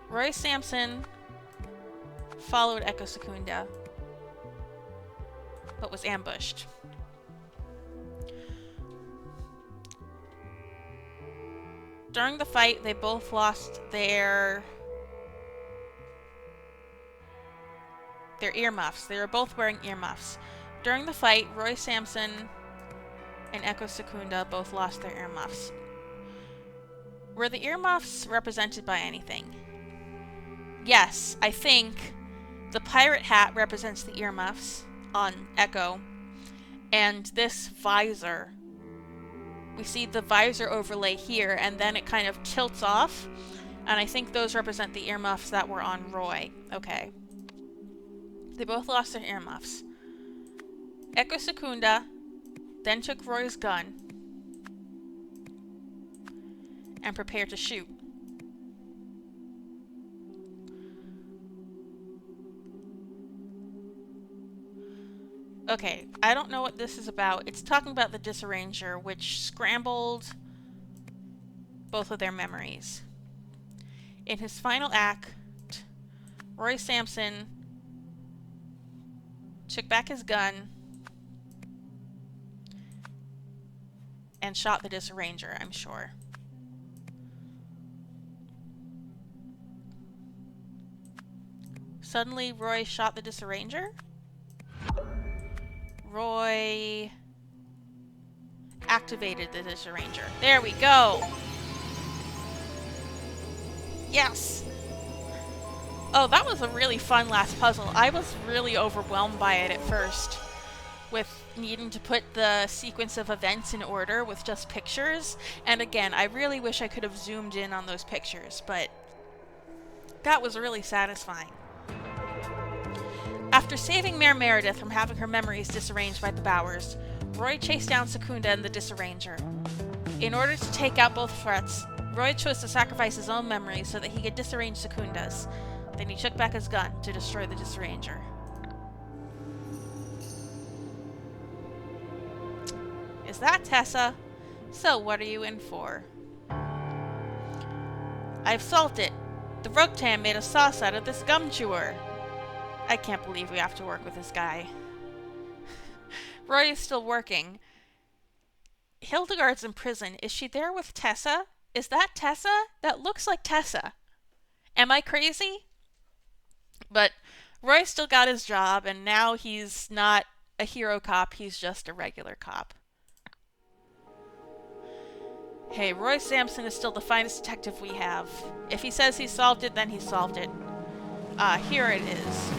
Roy Sampson followed Echo Secunda, but was ambushed. During the fight, they both lost their earmuffs. They were both wearing earmuffs. During the fight, Roy Sampson and Echo Secunda both lost their earmuffs. Were the earmuffs represented by anything? Yes, I think the pirate hat represents the earmuffs on Echo, and this visor. We see the visor overlay here, and then it kind of tilts off, and I think those represent the earmuffs that were on Roy. Okay. They both lost their earmuffs. Echo Secunda then took Roy's gun and prepared to shoot. Okay, I don't know what this is about. It's talking about the Disarranger, which scrambled both of their memories. In his final act, Roy Sampson took back his gun and shot the Disarranger, I'm sure. Suddenly, Roy shot the Disarranger? Roy activated the Disarranger. There we go! Yes! Oh, that was a really fun last puzzle. I was really overwhelmed by it at first, with needing to put the sequence of events in order with just pictures. And again, I really wish I could have zoomed in on those pictures, but that was really satisfying. After saving Mayor Meredith from having her memories disarranged by the Bauers, Roy chased down Secunda and the Disarranger. In order to take out both threats, Roy chose to sacrifice his own memories so that he could disarrange Secunda's. Then he took back his gun to destroy the Disarranger. Is that Tessa? So what are you in for? I've solved it. The Rugtan made a sauce out of this gum chewer. I can't believe we have to work with this guy. Roy is still working. Hildegard's in prison. Is she there with Tessa? Is that Tessa? That looks like Tessa. Am I crazy? But Roy still got his job, and now he's not a hero cop, he's just a regular cop. Hey, Roy Sampson is still the finest detective we have. If he says he solved it, then he solved it. Here it is.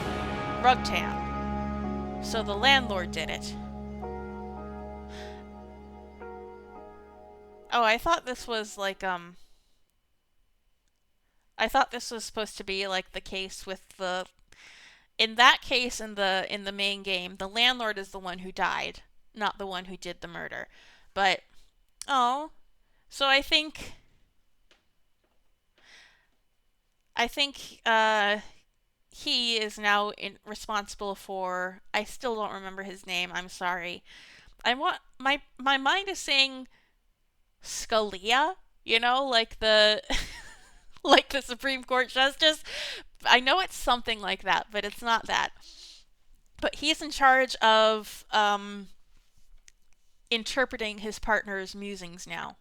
Rugtan. So the landlord did it. Oh, I thought this was like, I thought this was supposed to be like the case with the... In that case, in the main game, the landlord is the one who died, not the one who did the murder. But, oh... So I think he is now responsible for... I still don't remember his name. I'm sorry. My mind is saying Scalia. You know, like the like the Supreme Court Justice. I know it's something like that, but it's not that. But he's in charge of interpreting his partner's musings now.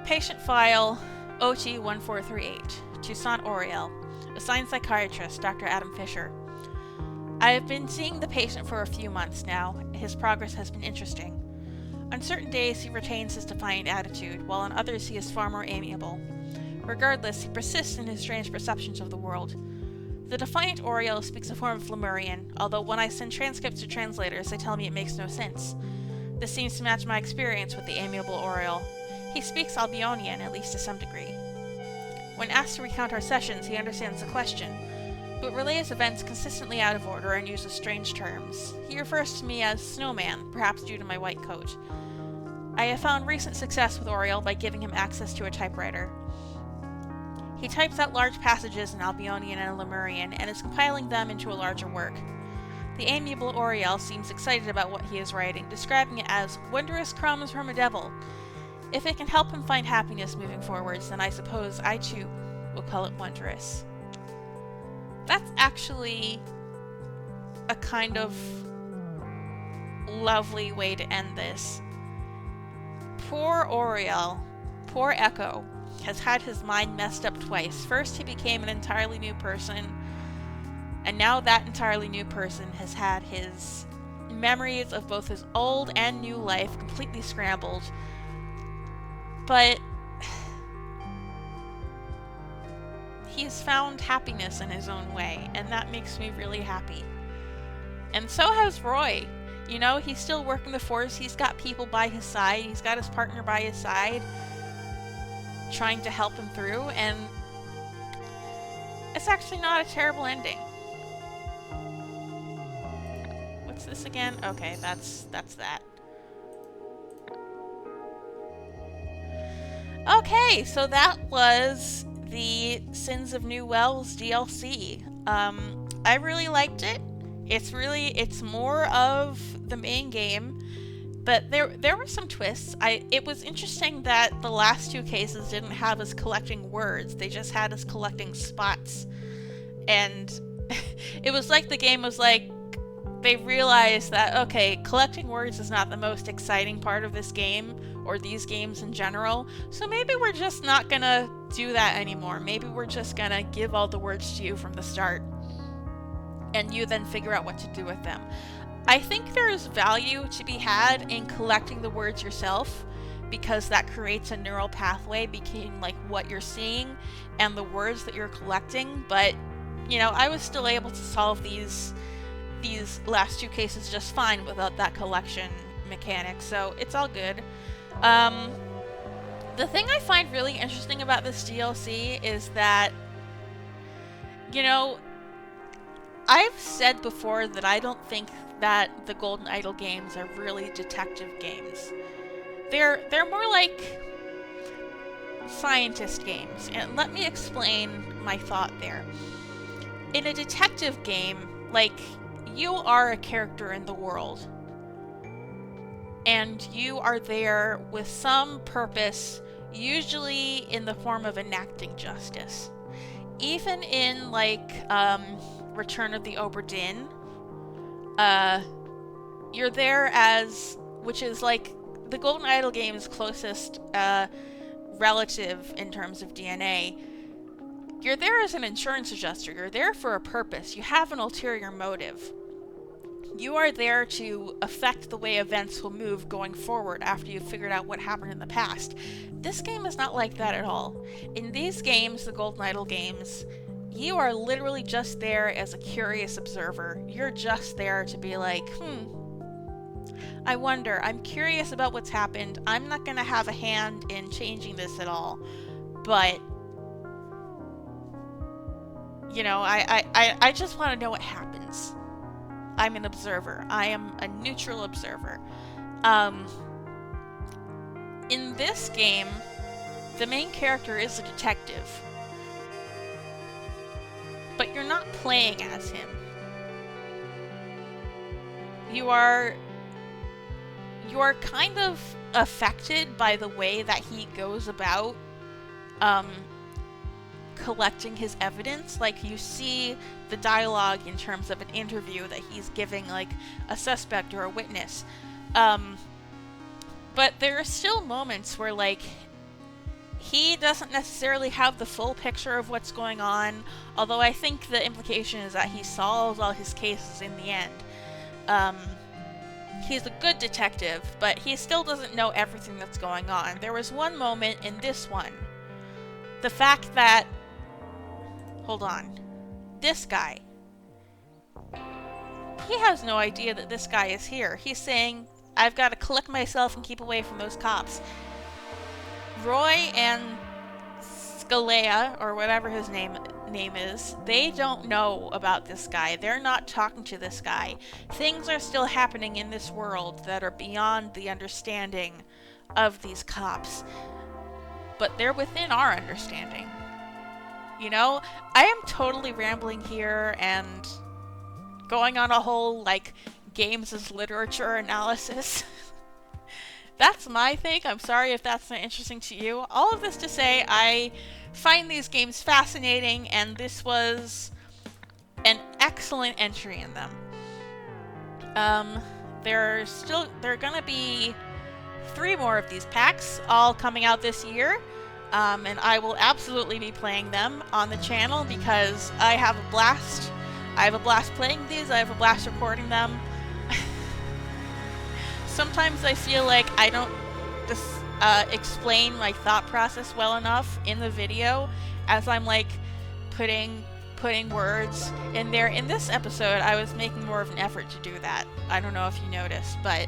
Patient file OT1438, Toussaint Oriel, assigned psychiatrist Dr. Adam Fisher. I have been seeing the patient for a few months now. His progress has been interesting. On certain days he retains his defiant attitude, while on others he is far more amiable. Regardless, he persists in his strange perceptions of the world. The defiant Oriel speaks a form of Lemurian, although when I send transcripts to translators they tell me it makes no sense. This seems to match my experience with the amiable Oriel. He speaks Albionian, at least to some degree. When asked to recount our sessions, he understands the question, but relays events consistently out of order and uses strange terms. He refers to me as Snowman, perhaps due to my white coat. I have found recent success with Oriel by giving him access to a typewriter. He types out large passages in Albionian and Lemurian and is compiling them into a larger work. The amiable Oriel seems excited about what he is writing, describing it as wondrous crumbs from a devil. If it can help him find happiness moving forwards, then I suppose I too will call it wondrous. That's actually a kind of lovely way to end this. Poor Oriel, poor Echo, has had his mind messed up twice. First he became an entirely new person, and now that entirely new person has had his memories of both his old and new life completely scrambled. But he's found happiness in his own way, and that makes me really happy. And so has Roy. You know, he's still working the force, he's got people by his side, he's got his partner by his side, trying to help him through, and it's actually not a terrible ending. What's this again? Okay, that's that. Okay, so that was the Sins of New Wells DLC. I really liked it. It's more of the main game, but there were some twists. It was interesting that the last two cases didn't have us collecting words, they just had us collecting spots. And it was like the game was like, they realized that, okay, collecting words is not the most exciting part of this game, or these games in general, so maybe we're just not gonna do that anymore. Maybe we're just gonna give all the words to you from the start, and you then figure out what to do with them. I think there's value to be had in collecting the words yourself, because that creates a neural pathway between like what you're seeing and the words that you're collecting. But you know, I was still able to solve these last two cases just fine without that collection mechanic, so it's all good. The thing I find really interesting about this DLC is that, you know, I've said before that I don't think that the Golden Idol games are really detective games. They're more like scientist games, and let me explain my thought there. In a detective game, like, you are a character in the world, and you are there with some purpose, usually in the form of enacting justice. Even in, like, Return of the Obra Dinn, you're there as, which is like the Golden Idol game's closest relative in terms of DNA. You're there as an insurance adjuster. You're there for a purpose. You have an ulterior motive. You are there to affect the way events will move going forward after you've figured out what happened in the past. This game is not like that at all. In these games, the Golden Idol games, you are literally just there as a curious observer. You're just there to be like, I wonder, I'm curious about what's happened. I'm not going to have a hand in changing this at all. But, you know, I just want to know what happens. I'm an observer. I am a neutral observer. In this game, the main character is a detective. But you're not playing as him. You are kind of affected by the way that he goes about collecting his evidence. Like, you see the dialogue in terms of an interview that he's giving, like, a suspect or a witness. But there are still moments where, like, he doesn't necessarily have the full picture of what's going on, although I think the implication is that he solves all his cases in the end. He's a good detective, but he still doesn't know everything that's going on. There was one moment in this one, the fact that, hold on, this guy, he has no idea that this guy is here. He's saying, I've got to collect myself and keep away from those cops. Roy and Scalea, or whatever his name is, they don't know about this guy. They're not talking to this guy. Things are still happening in this world that are beyond the understanding of these cops, but they're within our understanding. You know, I am totally rambling here and going on a whole, like, games as literature analysis. That's my thing. I'm sorry if that's not interesting to you. All of this to say, I find these games fascinating, and this was an excellent entry in them. There are gonna be 3 more of these packs, all coming out this year. And I will absolutely be playing them on the channel because I have a blast. I have a blast playing these, I have a blast recording them. Sometimes I feel like I don't explain my thought process well enough in the video as I'm like putting words in there. In this episode, I was making more of an effort to do that. I don't know if you noticed, but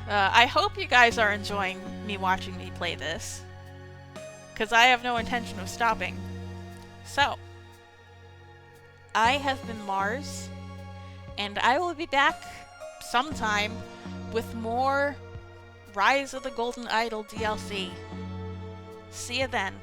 I hope you guys are enjoying me watching me play this, because I have no intention of stopping. So, I have been Mars, and I will be back sometime with more Rise of the Golden Idol DLC. See you then.